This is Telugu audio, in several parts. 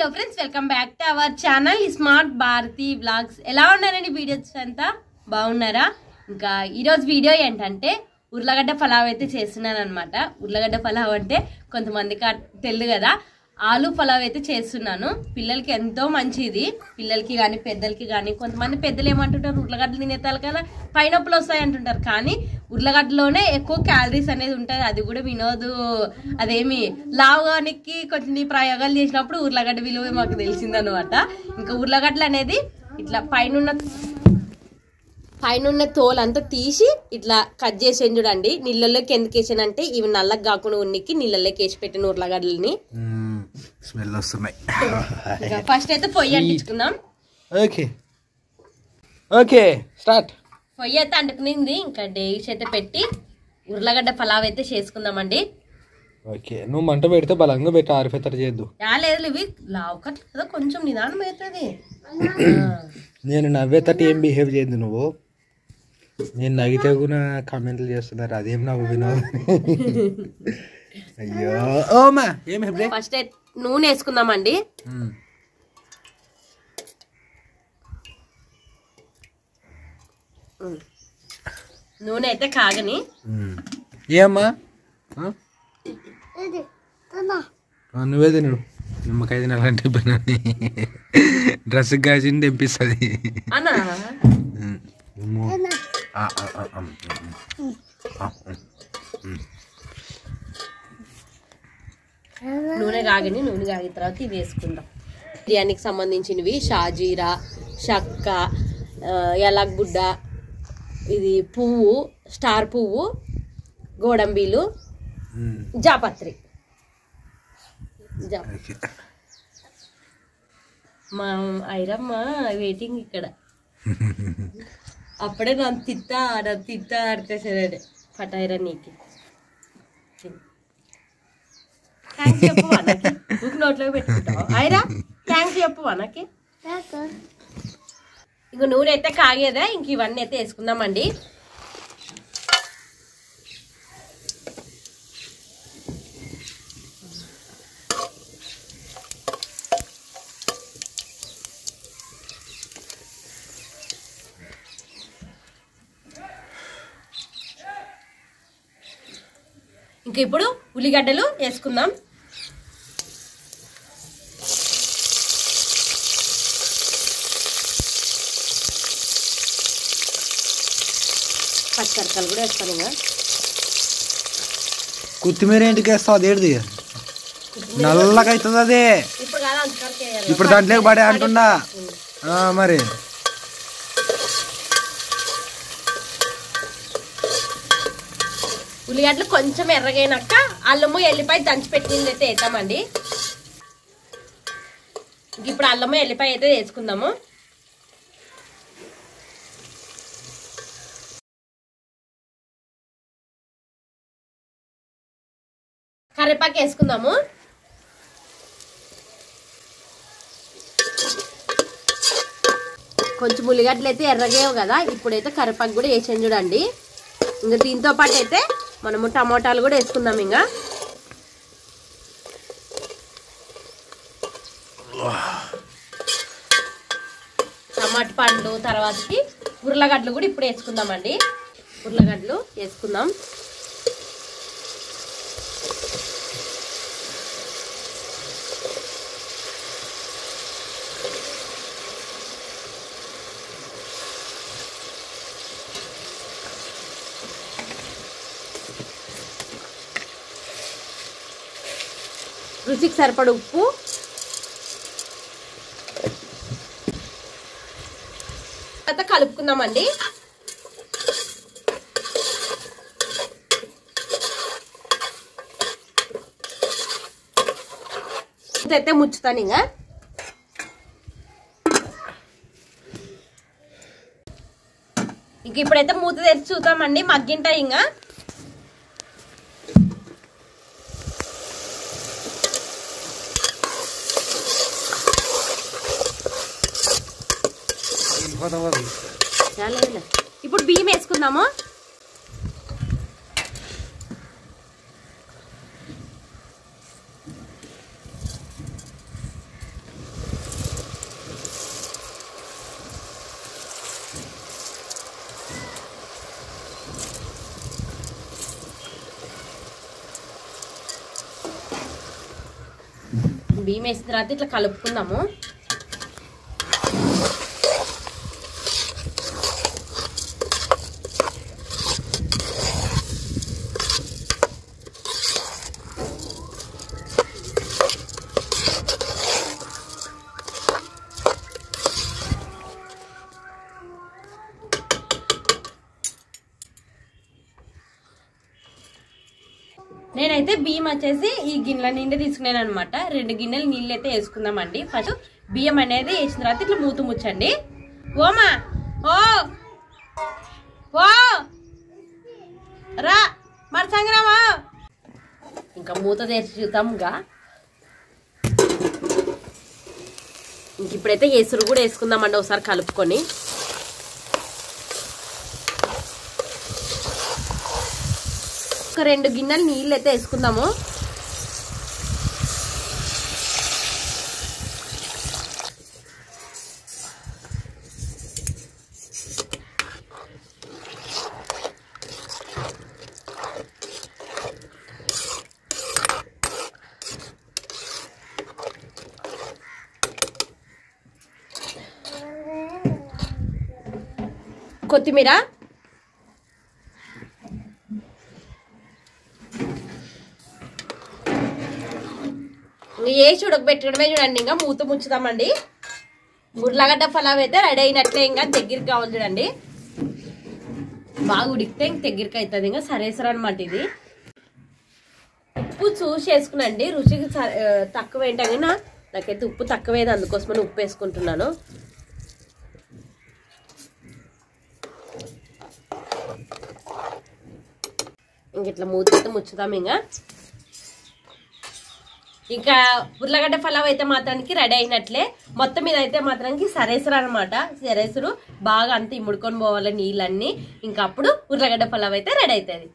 Hello friends, welcome back to our channel smart Bharati vlogs. ఎలా ఉన్నారండి? వీడియోస్ అంతా బాగున్నారా? ఇంకా ఈరోజు వీడియో ఏంటంటే ఉర్లగడ్డ పలావ్ అయితే చేస్తున్నాను అనమాట. ఉర్లగడ్డ పలావ్ అంటే కొంతమందికి తెలియదు కదా, ఆలు పలావ్ అయితే చేస్తున్నాను. పిల్లలకి ఎంతో మంచిది, పిల్లలకి కానీ పెద్దలకి కానీ. కొంతమంది పెద్దలు ఏమంటుంటారు, ఉర్లగడ్డలు తినేతారు కదా పైనొప్పులు వస్తాయి అంటుంటారు. కానీ ఉర్లగడ్డలోనే ఎక్కువ క్యాలరీస్ అనేది ఉంటుంది. అది కూడా వినోదు, అదేమి లావుగానికి కొన్ని ప్రయోగాలు చేసినప్పుడు ఉర్లగడ్డ విలువ మాకు తెలిసిందనమాట. ఇంకా ఉర్లగడ్డలు అనేది ఇట్లా పైన తోలు అంతా తీసి ఇట్లా కట్ చేసేది చూడండి. నీళ్ళలోకి ఎందుకు వేసాను అంటే ఇవి నల్లగా కాకుండా ఉనికి నీళ్ళలోకి వేసి పెట్టిన ఉర్లగడ్డలని స్మెల్ వస్తున్నాయి. ఫస్ట్ అయితే పొయ్యి అంటించుకుందాం. Okay okay start. పొయ్యి అయితే అంటుకునింది. ఇంకా డేస్ అయితే పెట్టి ఉర్లగడ్డ పలావ్ అయితే చేసుకుందామండి. ఓకే, నువ్వు మంట పెడితే బలంగా పెట్టి ఆరిపోతారు చేయొద్దు. లేదు, ఇవి లావుకట్లు కదా, కొంచెం నిదానం అవుతుంది. నేను నవ్వేతట్టు ఏం బిహేవ్ చేయద్దు నువ్వు. నేను నవ్వితే కూడా కామెంట్లు చేస్తున్నారు, అదేం నవ్వు వినోద్. అయ్యో ఓమా ఏం ఫస్ట్ నూనె వేసుకుందామండి. నూనె అయితే కాగని. ఏమ్మా నువ్వే తినడు, నిమ్మకాయ తినాలంటే డ్రెస్ గాజిని తెంపిస్తుంది. నూనె కాగిన తర్వాత ఇవి వేసుకుందాం. బిర్యానీకి సంబంధించినవి షాజీరా, షక్క, యాలకుబుడ్డ, ఇది పువ్వు, స్టార్ పువ్వు, గోడంబీలు, జాపత్రి. మా ఐరమ్మ వెయిటింగ్ ఇక్కడ. అప్పుడే నన్ను తిత్తా ఆడుకోసాడు పటాయిరా. నీకు థ్యాంక్స్ చెప్పు అన్నకి. బుక్ నోట్లోకి పెట్టుకుంటావు ఐరా. థ్యాంక్స్ చెప్పు అన్నకి. ఇంక నూనె అయితే కాగేదా, ఇంక ఇవన్నీ అయితే వేసుకుందామండి. ఇంకా ఇప్పుడు ఉల్లిగడ్డలు వేసుకుందాం. పచ్చిమిరపకాయలు కూడా వేస్తాను. ఇంకా కొత్తిమీర ఇంటికి వేస్తావు, అదేంటిది నల్లగా అవుతుంది అదే. ఇప్పుడు దాంట్లోకి పడే అంటుండా మరి. ఉల్లిగడ్డలు కొంచెం ఎర్రగైనాక అల్లము ఎల్లిపాయ దంచి పెట్టింది అయితే వేద్దామండి. ఇప్పుడు అల్లము ఎల్లిపాయ అయితే వేసుకుందాము. కరివేపాకు వేసుకుందాము. కొంచెం ఉల్లిగడ్డలు అయితే ఎర్రగేవు కదా, ఇప్పుడైతే కరివేపాకు కూడా వేసాను చూడండి. ఇంకా దీంతో పాటు అయితే మనము టమోటాలు కూడా వేసుకుందాం. ఇంకా టమాటా పండ్లు తర్వాతకి ఉర్లగడ్డలు కూడా ఇప్పుడు వేసుకుందామండి. ఉర్లగడ్డలు వేసుకుందాం. రుచికి సరిపడ ఉప్పు, తర్వాత కలుపుకుందామండి. అయితే ముచ్చుతాను. ఇంకా ఇప్పుడైతే మూత తెరిచి చూద్దామండి, మగ్గింటాయి. ఇంకా ఇప్పుడు బియ్యం వేసుకుందాము. బియ్యం వేసిన తర్వాత ఇట్లా కలుపుకుందాము. నేనైతే బియ్యం వచ్చేసి ఈ గిన్నెల నిండా తీసుకున్నాను అనమాట. 2 గిన్నెలు నీళ్ళు అయితే వేసుకుందామండి. ఫస్ట్ బియ్యం అనేది వేసిన తర్వాత ఇట్లా మూత ముచ్చండి. ఓమా ఓ ఓ రా మరసంగరామా. ఇంకా మూత తెరిచి చూద్దాంగా. ఇంక ఇప్పుడైతే ఎసురు కూడా వేసుకుందామండి ఒకసారి కలుపుకొని. ఒక 2 గిన్నెలు నీళ్ళు అయితే వేసుకుందాము. కొత్తిమీర, వేసి ఉడకబెట్టడమే చూడండి. ఇంకా మూత ముచ్చుదామండి. ఉర్లగడ్డ పలావ్ అయితే రెడీ అయినట్లే. ఇంకా దగ్గరికి కావాలి చూడండి. బాగా ఉడికితే ఇంక దగ్గరికి అవుతుంది. ఇంకా సరేసరి అనమాట ఇది. ఉప్పు చూసి వేసుకున్నాండి. రుచికి తక్కువ ఏంటంటే నాకైతే ఉప్పు తక్కువేది, అందుకోసమని ఉప్పు వేసుకుంటున్నాను. ఇంక ఇట్లా మూత అయితే ముచ్చుదాం. ఇంకా ఉర్లగడ్డ పలావ్ అయితే మాత్రానికి రెడీ అయినట్లే. మొత్తం మీద అయితే మాత్రానికి సరేసరు అనమాట. సరేసరు బాగా అంత ఇముడుకొని పోవాలి నీళ్ళన్నీ. ఇంకా అప్పుడు ఉర్లగడ్డ పలావ్ అయితే రెడీ అవుతుంది.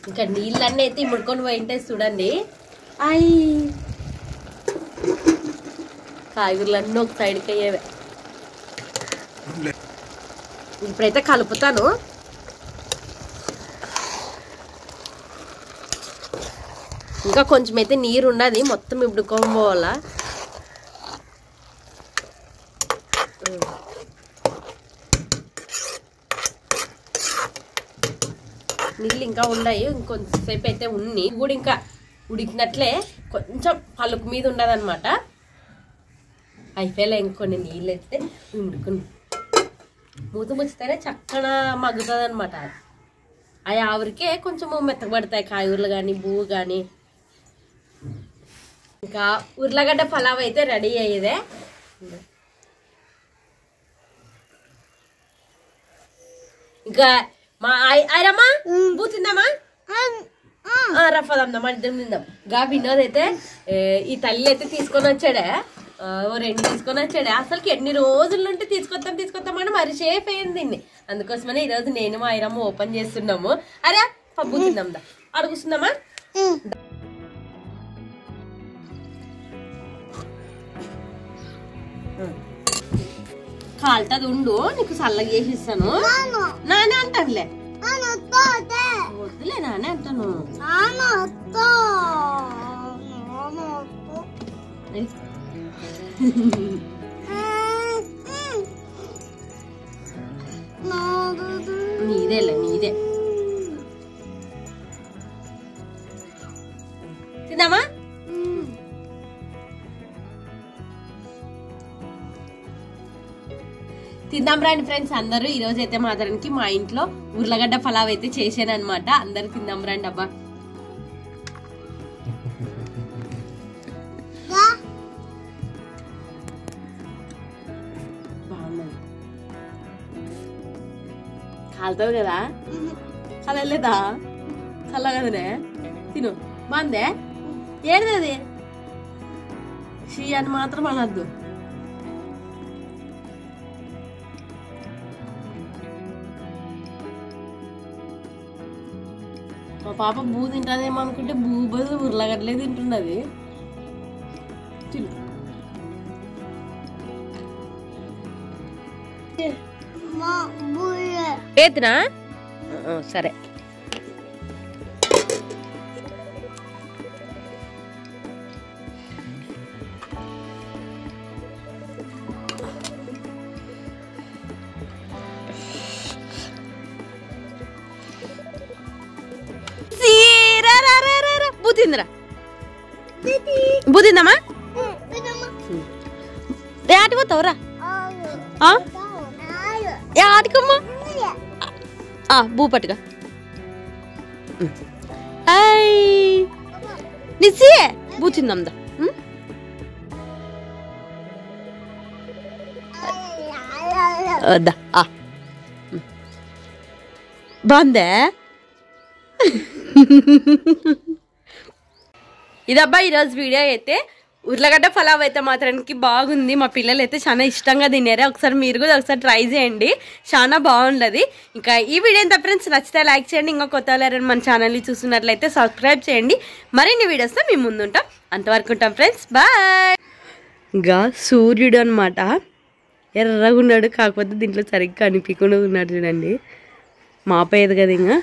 ఇంకా నీళ్ళన్నీ అయితే ఇముడుకొని పోయింటే చూడండి. అయ్యి కాయగూరలన్నీ ఒక సైడ్కి అయ్యేవే. ఇప్పుడైతే కలుపుతాను. ఇంకా కొంచెం అయితే నీరు ఉన్నది, మొత్తం ఇప్పుడు పోవాలా. నీళ్ళు ఇంకా ఉన్నాయి, ఇంకొంచెంసేపు అయితే ఉన్ని కూడా ఇంకా ఉడికినట్లే. కొంచెం పలుకు మీద ఉండదన్నమాట. అయిపోయలే ఇంకొన్ని నీళ్ళు అయితే ఉడుకుని మూత ముచ్చితేనే చక్కగా మగ్గుతుంది అనమాట. అవి ఆవిరికే కొంచెం మెత్తగబడతాయి కాయగూరలు కానీ పువ్వు కానీ. ఇంకా ఉర్లగడ్డ పలావ్ అయితే రెడీ అయ్యేదే. ఇంకా మా ఐరమ్మా బూ తిందామా, రఫదమ్మ మన ఇద్దరం తిందాం. గా వినోద్ అయితే ఈ తల్లి అయితే తీసుకొని వచ్చాడే, 2 తీసుకొని వచ్చాడే. అసలుకి ఎన్ని రోజుల నుండి తీసుకొద్దామని మరి షేప్ అయింది దీన్ని. అందుకోసమనే ఈరోజు నేను మా ఐరమ్మ ఓపెన్ చేస్తున్నాము. అరే పబ్బు తిందాం దా, అడుగుతుందామా. కాలుతుంది ఉండు, నీకు చల్లగా చేసి ఇస్తాను. నానే అంటానులే, వద్దులే నానే అంటాను. నీదేలే నీదే. తిందామా. తిందాం రండి ఫ్రెండ్స్ అందరూ. ఈ రోజు అయితే మాత్రానికి మా ఇంట్లో ఉర్లగడ్డ పలావ్ అయితే చేశాను అనమాట. అందరు తిందాం రండి. అబ్బా బాగున్నది, కాలుతుంది కదా, కలలేదా, చల్ల కదనే. తిను బాగుందే. ఏది షీ అని మాత్రం అనద్దు. మా పాప బూ తింటుందేమో అనుకుంటే బూ బదులు ఉర్లగడ్డలే తింటున్నది. ఏతినా సరే. బూతిందిరా బూతిందమ్మా ఆటిపోతావురా ఆటికమ్మా బూ పట్టుగా నిసి బూతిందమ్దా వద్దా బాగుందే ఇదబ్బా ఈరోజు వీడియో అయితే ఉర్లగడ్డ పలావ్ అయితే మాత్రానికి బాగుంది. మా పిల్లలు అయితే చాలా ఇష్టంగా తినారు. ఒకసారి మీరు కూడా ఒకసారి ట్రై చేయండి, చాలా బాగుంటుంది. ఇంకా ఈ వీడియో ఎంత ఫ్రెండ్స్ నచ్చితే లైక్ చేయండి. ఇంకా కొత్త వాళ్ళని మన ఛానల్ని చూస్తున్నట్లయితే సబ్స్క్రైబ్ చేయండి. మరిన్ని వీడియోస్తో మేము ముందుంటాం. అంతవరకు ఉంటాం ఫ్రెండ్స్, బాయ్. ఇంకా సూర్యుడు అనమాట ఎర్రగా ఉన్నాడు, కాకపోతే దీంట్లో సరిగ్గా కనిపించకుండా ఉన్నాడు చూడండి. మాపేది కదా ఇంకా